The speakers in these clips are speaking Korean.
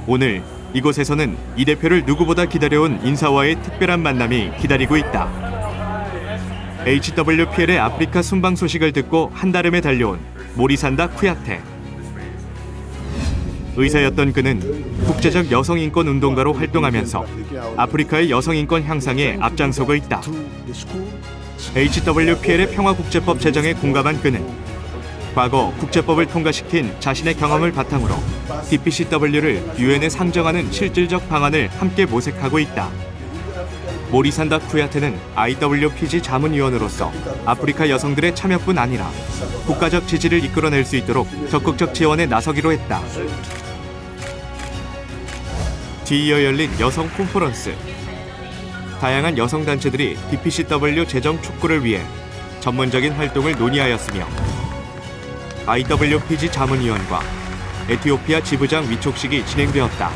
오늘 이곳에서는 이 대표를 누구보다 기다려온 인사와의 특별한 만남이 기다리고 있다. HWPL의 아프리카 순방 소식을 듣고 한달음에 달려온 모리산다 쿠야테. 의사였던 그는 국제적 여성인권 운동가로 활동하면서 아프리카의 여성인권 향상에 앞장서고 있다. HWPL의 평화국제법 제정에 공감한 그는 과거 국제법을 통과시킨 자신의 경험을 바탕으로 DPCW를 유엔에 상정하는 실질적 방안을 함께 모색하고 있다. 모리산다 쿠야테는 IWPG 자문위원으로서 아프리카 여성들의 참여뿐 아니라 국가적 지지를 이끌어낼 수 있도록 적극적 지원에 나서기로 했다. 뒤이어 열린 여성 컨퍼런스. 다양한 여성단체들이 DPCW 제정 촉구를 위해 전문적인 활동을 논의하였으며 IWPG 자문위원과 에티오피아 지부장 위촉식이 진행되었다.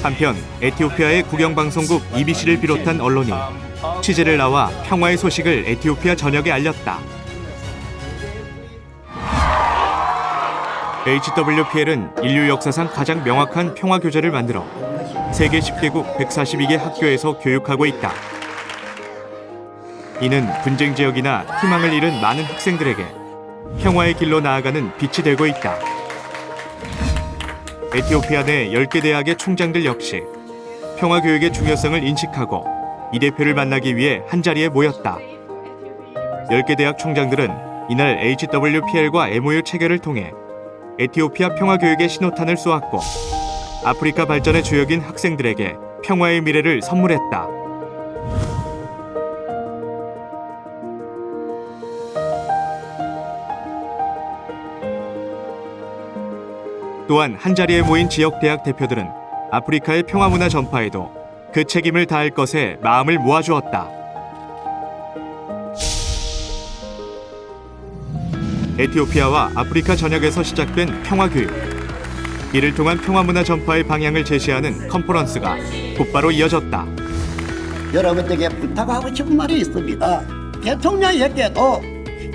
한편 에티오피아의 국영방송국 EBC를 비롯한 언론이 취재를 나와 평화의 소식을 에티오피아 전역에 알렸다. HWPL은 인류 역사상 가장 명확한 평화 교재를 만들어 세계 10개국 142개 학교에서 교육하고 있다. 이는 분쟁 지역이나 희망을 잃은 많은 학생들에게 평화의 길로 나아가는 빛이 되고 있다. 에티오피아 내 10개 대학의 총장들 역시 평화 교육의 중요성을 인식하고 이 대표를 만나기 위해 한자리에 모였다. 10개 대학 총장들은 이날 HWPL과 MOU 체결을 통해 에티오피아 평화 교육의 신호탄을 쏘았고 아프리카 발전의 주역인 학생들에게 평화의 미래를 선물했다. 또한 한자리에 모인 지역 대학 대표들은 아프리카의 평화문화 전파에도 그 책임을 다할 것에 마음을 모아주었다. 에티오피아와 아프리카 전역에서 시작된 평화교육. 이를 통한 평화문화 전파의 방향을 제시하는 컨퍼런스가 곧바로 이어졌다. 여러분들에게 부탁하고 싶은 말이 있습니다. 대통령에게도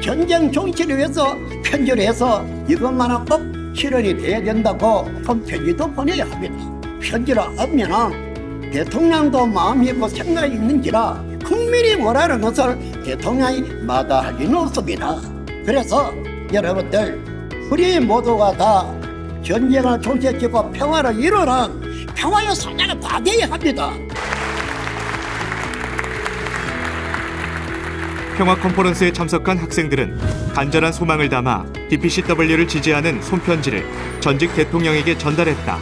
전쟁 종치를 위해서 편지를 해서 이것만은 꼭 실현이 돼야 된다고 편지도 보내야 합니다. 편지를 하면 대통령도 마음이 있고 생각이 있는지라 국민이 원하는 것을 대통령이 마다할 리는 없습니다. 그래서 여러분들 우리 모두가 다 전쟁을 종식시키고 평화를 이루는 평화의 사자가 다 되어야 합니다. 평화 컨퍼런스에 참석한 학생들은 간절한 소망을 담아 DPCW를 지지하는 손편지를 전직 대통령에게 전달했다.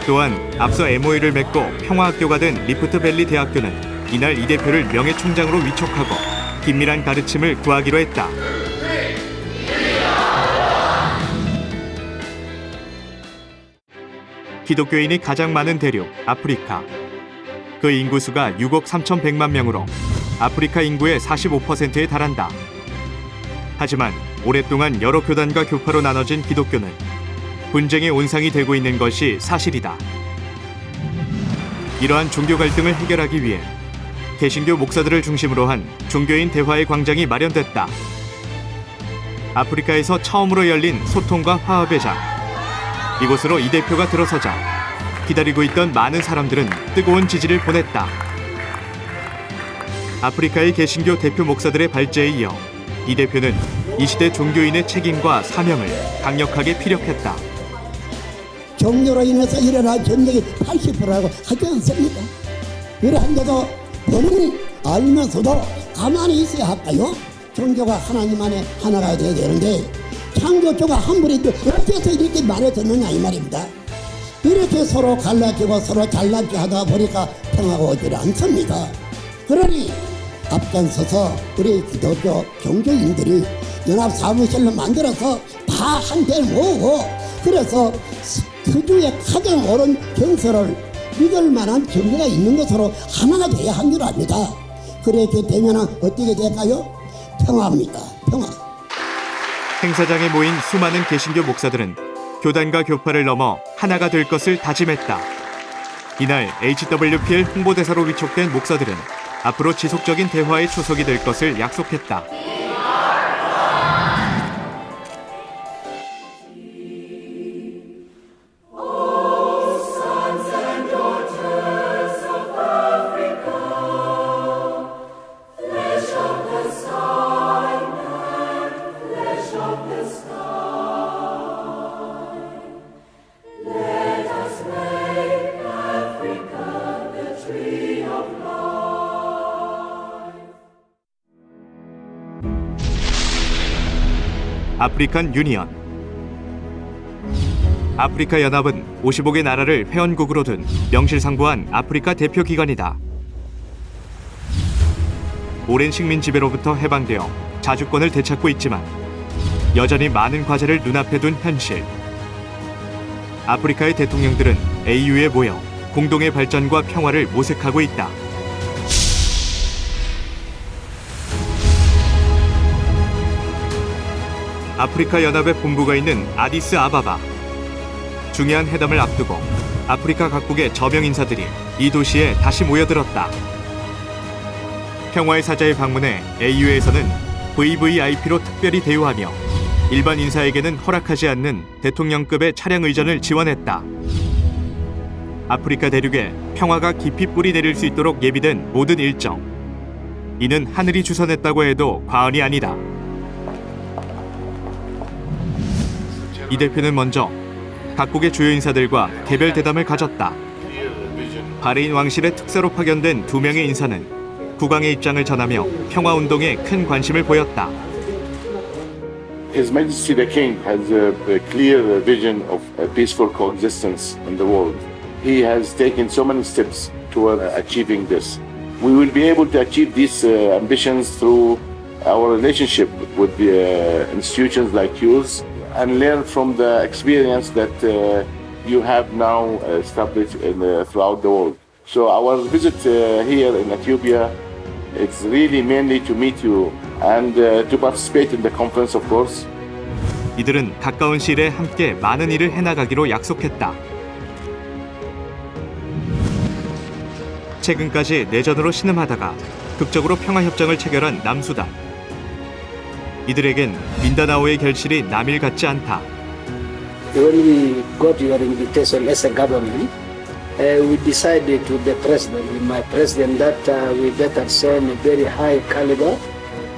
또한 앞서 MOU를 맺고 평화학교가 된 리프트밸리 대학교는 이날 이 대표를 명예총장으로 위촉하고 긴밀한 가르침을 구하기로 했다. 기독교인이 가장 많은 대륙 아프리카. 그 인구수가 6억 3,100만 명으로 아프리카 인구의 45%에 달한다. 하지만 오랫동안 여러 교단과 교파로 나눠진 기독교는 분쟁의 온상이 되고 있는 것이 사실이다. 이러한 종교 갈등을 해결하기 위해 개신교 목사들을 중심으로 한 종교인 대화의 광장이 마련됐다. 아프리카에서 처음으로 열린 소통과 화합의 장. 이곳으로 이 대표가 들어서자 기다리고 있던 많은 사람들은 뜨거운 지지를 보냈다. 아프리카의 개신교 대표 목사들의 발제에 이어 이 대표는 이 시대 종교인의 책임과 사명을 강력하게 피력했다. 종교로 인해서 일어난 전쟁이 80%라고 하지 않습니까? 이러한데도 본인이 알면서도 가만히 있어야 할까요? 종교가 하나님 안에 하나가 되어야 되는데 창조주가 한 분인데 어째서 이렇게 말해줬느냐 이 말입니다. 이렇게 서로 갈라지고 서로 잘나게 하다 보니까 평화가 오질 않습니다. 그러니 앞장서서 우리 기독교 종교인들이 연합사무실을 만들어서 다 한데 모으고 그래서 그중에 가장 옳은 정서를 믿을 만한 정서가 있는 것으로 하나가 돼야 한 줄 압니다. 그렇게 되면 어떻게 될까요? 평화입니다. 평화. 행사장에 모인 수많은 개신교 목사들은 교단과 교파를 넘어 하나가 될 것을 다짐했다. 이날 HWPL 홍보대사로 위촉된 목사들은 앞으로 지속적인 대화의 초석이 될 것을 약속했다. 아프리칸 유니언. 아프리카 연합은 55개 나라를 회원국으로 둔 명실상부한 아프리카 대표 기관이다. 오랜 식민 지배로부터 해방되어 자주권을 되찾고 있지만 여전히 많은 과제를 눈앞에 둔 현실. 아프리카의 대통령들은 AU에 모여 공동의 발전과 평화를 모색하고 있다. 아프리카 연합의 본부가 있는 아디스 아바바. 중요한 회담을 앞두고 아프리카 각국의 저명 인사들이 이 도시에 다시 모여들었다. 평화의 사자의 방문에 AU에서는 VVIP로 특별히 대우하며 일반 인사에게는 허락하지 않는 대통령급의 차량 의전을 지원했다. 아프리카 대륙에 평화가 깊이 뿌리 내릴 수 있도록 예비된 모든 일정. 이는 하늘이 주선했다고 해도 과언이 아니다. 이 대표는 먼저 각국의 주요 인사들과 개별 대담을 가졌다. 바레인 왕실의 특사로 파견된 2명의 인사는 국왕의 입장을 전하며 평화운동에 큰 관심을 보였다. His Majesty the King has a clear vision of a peaceful coexistence in the world. He has taken so many steps toward achieving this. We will be able to achieve these ambitions through our relationship with the institutions like yours and learn from the experience that you have now established throughout the world. So our visit here in Ethiopia, it's really mainly to meet you and to participate in the conference, of course. 이들은 가까운 시일에 함께 많은 일을 해나가기로 약속했다. 최근까지 내전으로 신음하다가 극적으로 평화협정을 체결한 남수단. 이들에겐 민다나오의 결실이 남일 같지 않다. When we got your invitation as a government, we decided to the president, with my president, that we better send a very high caliber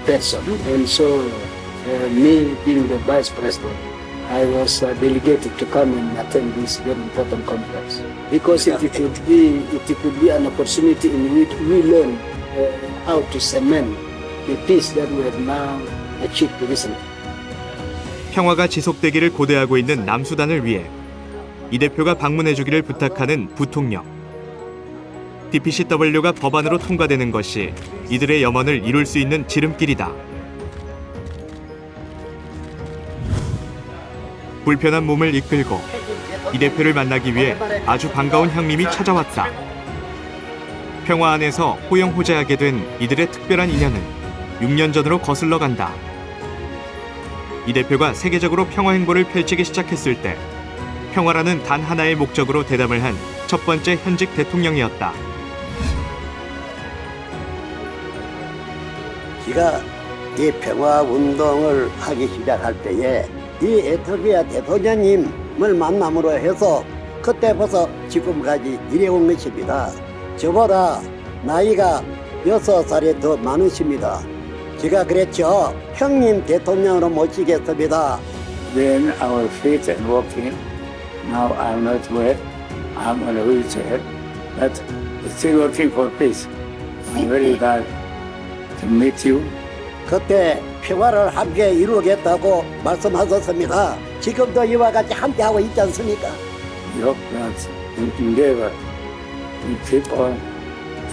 person. And so, me being the vice president, I was delegated to come and attend this very important conference because it could be an opportunity in which we learn how to cement the peace that we have now achieved recently. 평화가 지속되기를 고대하고 있는 남수단을 위해 이 대표가 방문해주기를 부탁하는 부통령. DPCW가 법안으로 통과되는 것이 이들의 염원을 이룰 수 있는 지름길이다. 불편한 몸을 이끌고 이 대표를 만나기 위해 아주 반가운 형님이 찾아왔다. 평화 안에서 호영호재하게 된 이들의 특별한 인연은 6년 전으로 거슬러 간다. 이 대표가 세계적으로 평화 행보를 펼치기 시작했을 때 평화라는 단 하나의 목적으로 대담을 한 첫 번째 현직 대통령이었다. 제가 이 평화 운동을 하기 시작할 때에 이 에티오피아 대통령님을 만남으로 해서 그때부터 지금까지 이래온 것입니다. 저보다 나이가 6살이 더 많으십니다. 제가 그랬죠. 형님 대통령으로 모시겠습니다. Then our feet and walking. Now I'm not well. I'm on a wheelchair, but still working for peace. I'm very glad to meet you. 그때 평화를 함께 이루겠다고 말씀하셨습니다. 지금도 이와 같이 함께하고 있지 않습니까? We hope that in endeavor we keep on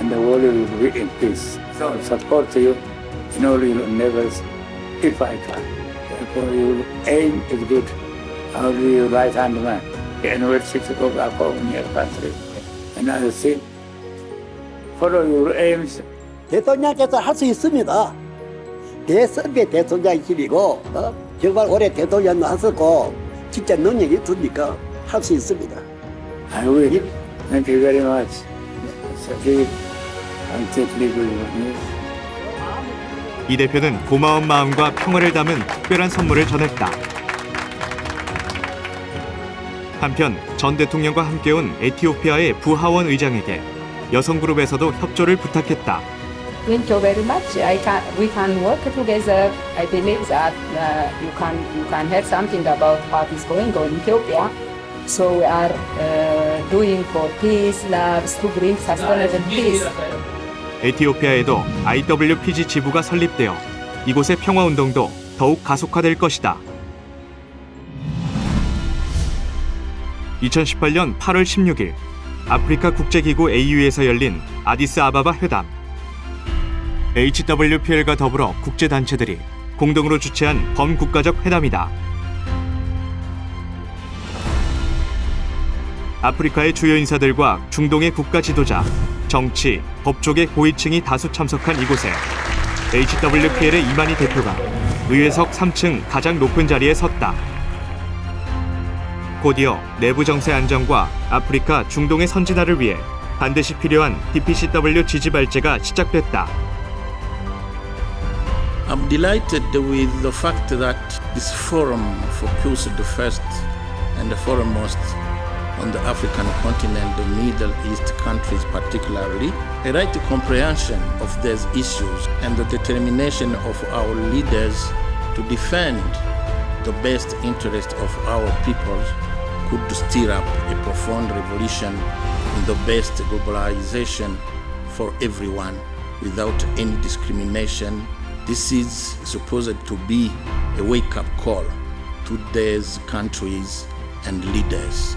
and the world will be in peace. So I support you in all your endeavors if I can. Therefore your aim is good. I'll be your right hand man. And we'll seek to go back home in your country. And I'll see, follow your aims. 대통령께서 할 수 있습니다. 대선배 대통령이시고 정말 오래 대통령도 하셨고 진짜 능력이 있으니까 할 수 있습니다. I will. Thank you very much. So, and take legal review. 이 대표는 고마운 마음과 평화를 담은 특별한 선물을 전했다. 한편 전 대통령과 함께 온 에티오피아의 부하원 의장에게 여성 그룹에서도 협조를 부탁했다. Thank you very much. We can work together. I believe that you can have something about what is going on in Ethiopia. So we are doing for peace, love, to bring sustainable peace. 에티오피아에도 IWPG 지부가 설립되어 이곳의 평화 운동도 더욱 가속화될 것이다. 2018년 8월 16일 아프리카 국제기구 AU에서 열린 아디스아바바 회담. HWPL과 더불어 국제단체들이 공동으로 주최한 범국가적 회담이다. 아프리카의 주요 인사들과 중동의 국가 지도자, 정치, 법조계 고위층이 다수 참석한 이곳에 HWPL의 이만희 대표가 의회석 3층 가장 높은 자리에 섰다. 곧이어 내부 정세 안정과 아프리카, 중동의 선진화를 위해 반드시 필요한 DPCW 지지 발제가 시작됐다. I'm delighted with the fact that this forum focused first and foremost on the African continent, the Middle East countries particularly, a right comprehension of these issues and the determination of our leaders to defend the best interest of our peoples could stir up a profound revolution in the best globalization for everyone without any discrimination. This is supposed to be a wake-up call to these countries and leaders.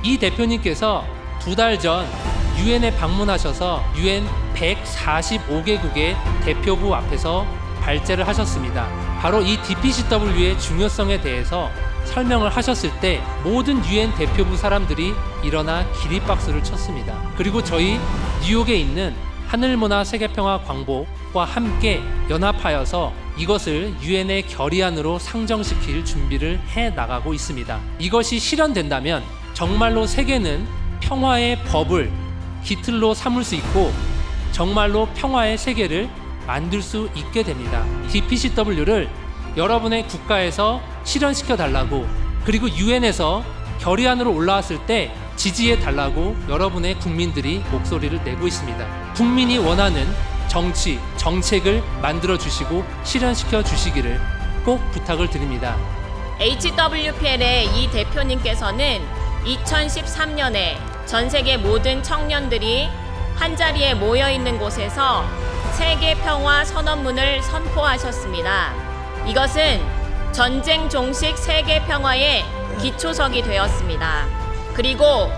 이 대표님께서 2달 전 유엔에 방문하셔서 유엔 145개국의 대표부 앞에서 발제를 하셨습니다. 바로 이 DPCW의 중요성에 대해서 설명을 하셨을 때 모든 유엔 대표부 사람들이 일어나 기립박수를 쳤습니다. 그리고 저희 뉴욕에 있는 하늘문화 세계평화 광복과 함께 연합하여서 이것을 유엔의 결의안으로 상정시킬 준비를 해 나가고 있습니다. 이것이 실현된다면 정말로 세계는 평화의 법을 깃틀로 삼을 수 있고 정말로 평화의 세계를 만들 수 있게 됩니다. DPCW를 여러분의 국가에서 실현시켜 달라고, 그리고 유엔에서 결의안으로 올라왔을 때 지지해 달라고 여러분의 국민들이 목소리를 내고 있습니다. 국민이 원하는 정치, 정책을 만들어 주시고 실현시켜 주시기를 꼭 부탁을 드립니다. HWPL의 이 대표님께서는 2013년에 전 세계 모든 청년들이 한자리에 모여 있는 곳에서 세계 평화 선언문을 선포하셨습니다. 이것은 전쟁 종식 세계 평화의 기초석이 되었습니다. 그리고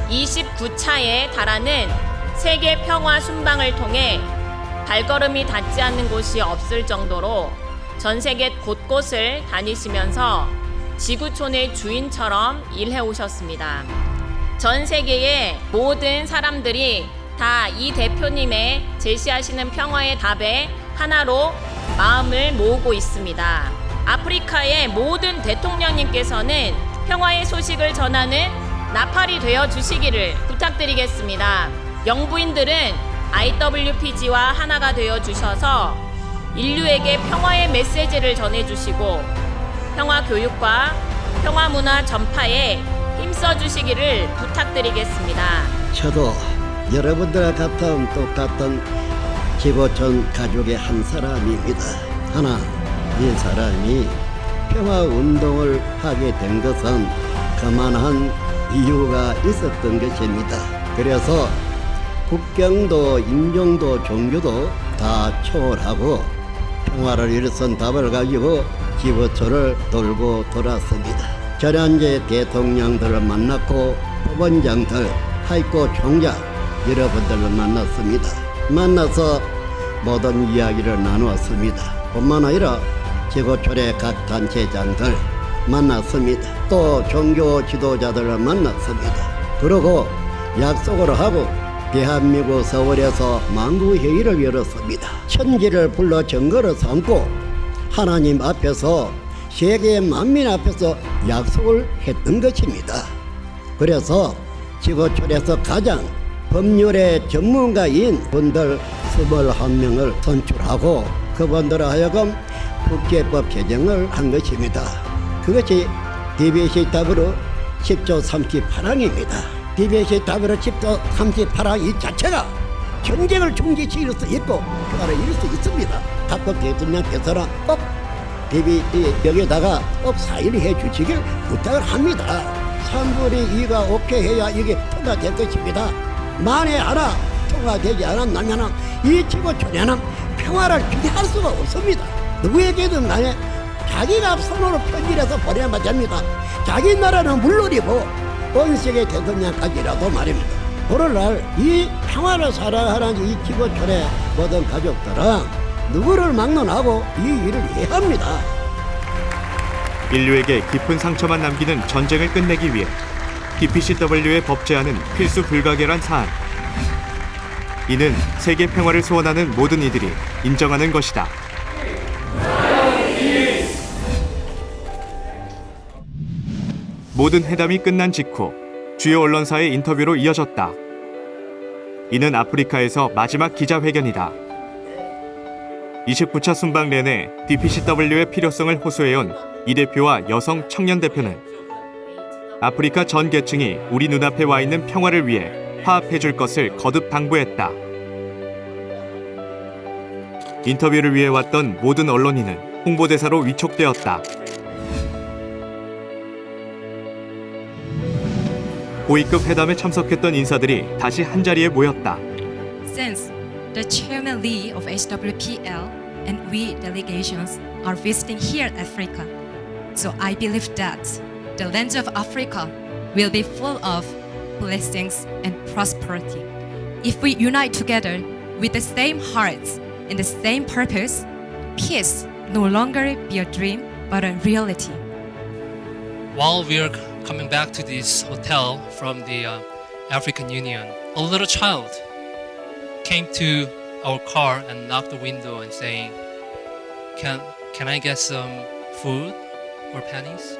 29차에 달하는 세계 평화 순방을 통해 발걸음이 닿지 않는 곳이 없을 정도로 전 세계 곳곳을 다니시면서 지구촌의 주인처럼 일해 오셨습니다. 전 세계의 모든 사람들이 다 이 대표님의 제시하시는 평화의 답에 하나로 마음을 모으고 있습니다. 아프리카의 모든 대통령님께서는 평화의 소식을 전하는 나팔이 되어 주시기를 부탁드리겠습니다. 영부인들은 IWPG와 하나가 되어 주셔서 인류에게 평화의 메시지를 전해 주시고 평화 교육과 평화 문화 전파에 힘써 주시기를 부탁드리겠습니다. 저도 여러분들과 같은 똑같은 지구촌 가족의 한 사람입니다. 하나, 이 사람이 평화운동을 하게 된 것은 그만한 이유가 있었던 것입니다. 그래서 국경도 인종도 종교도 다 초월하고 평화를 일선 답을 가지고 지구촌을 돌고 돌았습니다. 전현재 대통령들을 만났고 법원장들, 하이코 총장 여러분들을 만났습니다. 만나서 모든 이야기를 나누었습니다. 뿐만 아니라 지구촌의 각 단체장들 만났습니다. 또 종교 지도자들을 만났습니다. 그리고 약속을 하고 대한민국 서울에서 만구회의를 열었습니다. 천지를 불러 증거를 삼고 하나님 앞에서 세계 만민 앞에서 약속을 했던 것입니다. 그래서 지구촌에서 가장 법률의 전문가인 분들 21명을 선출하고 그분들을 하여금 국제법 제정을 한 것입니다. 그것이 DBCW 10조 38항입니다. DBCW 10조 38항 이 자체가 경쟁을 중지시킬 수 있고 그거를 이룰 수 있습니다. 각국 대통령께서는 꼭 DBC 여기다가 꼭 사인을 해주시길 부탁을 합니다. 3분의 2가 오케이 해야 이게 통과될 것입니다. 만에 하나 통과되지 않았다면 이 지구촌에는 평화를 기대할 수가 없습니다. 누구에게든 간에 자기가 손으로 편지해서 보내면 됩니다. 자기 나라는 물론이고 온 세계 대통령까지라도 말입니다. 오늘날 이 평화를 사랑하는 이 지구촌의 모든 가족들은 누구를 막론하고 이 일을 해야 합니다. 인류에게 깊은 상처만 남기는 전쟁을 끝내기 위해 DPCW의 법 제안은 필수 불가결한 사안. 이는 세계 평화를 소원하는 모든 이들이 인정하는 것이다. 모든 회담이 끝난 직후 주요 언론사의 인터뷰로 이어졌다. 이는 아프리카에서 마지막 기자회견이다. 29차 순방 내내 DPCW의 필요성을 호소해온 이 대표와 여성 청년 대표는 아프리카 전 계층이 우리 눈앞에 와 있는 평화를 위해 화합해줄 것을 거듭 당부했다. 인터뷰를 위해 왔던 모든 언론인은 홍보대사로 위촉되었다. 고위급 회담에 참석했던 인사들이 다시 한자리에 모였다. Since the Chairman Lee of HWPL and we delegations are visiting here at Africa, so I believe that the land of Africa will be full of blessings and prosperity. If we unite together with the same hearts and the same purpose, peace no longer be a dream but a reality. While we are coming back to this hotel from the African Union, a little child came to our car and knocked the window and saying, Can I get some food or pennies?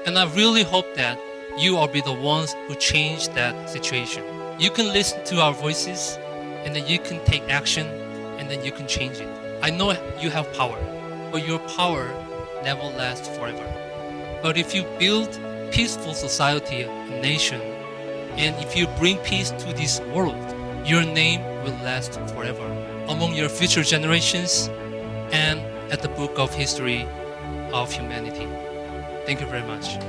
And I really hope that you will be the ones who change that situation. You can listen to our voices and then you can take action and then you can change it. I know you have power, but your power never lasts forever. But if you build peaceful society and nation, and if you bring peace to this world, your name will last forever among your future generations and at the book of history of humanity. Thank you very much.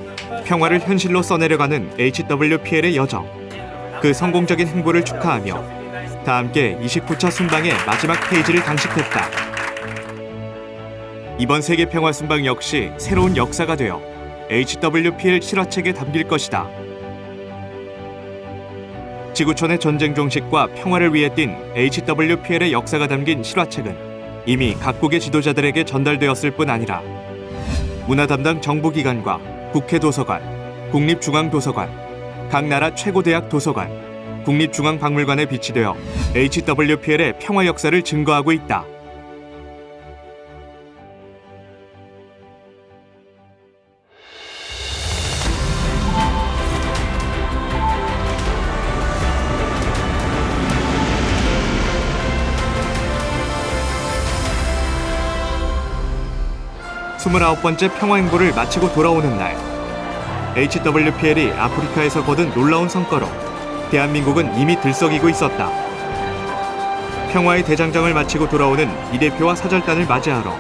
평화를 현실로 써내려가는 HWPL의 여정. 그 성공적인 행보를 축하하며 다 함께 29차 순방의 마지막 페이지를 장식했다. 이번 세계 평화 순방 역시 새로운 역사가 되어 HWPL 실화책에 담길 것이다. 지구촌의 전쟁 종식과 평화를 위해 뛴 HWPL의 역사가 담긴 실화책은 이미 각국의 지도자들에게 전달되었을 뿐 아니라 문화 담당 정부기관과 국회 도서관, 국립중앙도서관, 각 나라 최고 대학 도서관, 국립중앙박물관에 비치되어 HWPL의 평화 역사를 증거하고 있다. 스물아홉 번째 평화 행보를 마치고 돌아오는 날, HWPL이 아프리카에서 거둔 놀라운 성과로 대한민국은 이미 들썩이고 있었다. 평화의 대장정을 마치고 돌아오는 이 대표와 사절단을 맞이하러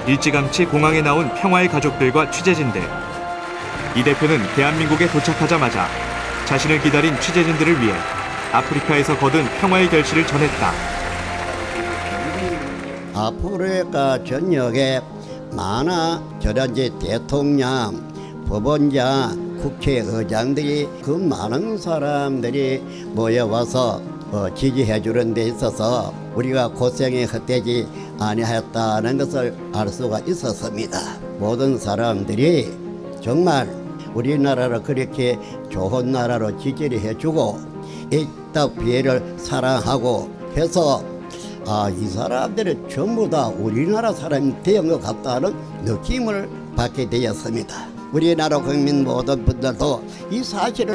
일찌감치 공항에 나온 평화의 가족들과 취재진들. 이 대표는 대한민국에 도착하자마자 자신을 기다린 취재진들을 위해 아프리카에서 거둔 평화의 결실을 전했다. 아프리카 전역에 많은 저런지 대통령, 법원장, 국회의장들이 그 많은 사람들이 모여와서 지지해 주는 데 있어서 우리가 고생이 헛되지 아니하였다는 것을 알 수가 있었습니다. 모든 사람들이 정말 우리나라를 그렇게 좋은 나라로 지지를 해주고 HWPL을 사랑하고 해서 이 사람들이 전부 다 우리나라 사람이 되는 것 같다는 느낌을 받게 되었습니다. 우리나라 국민 모든 분들도 이 사실을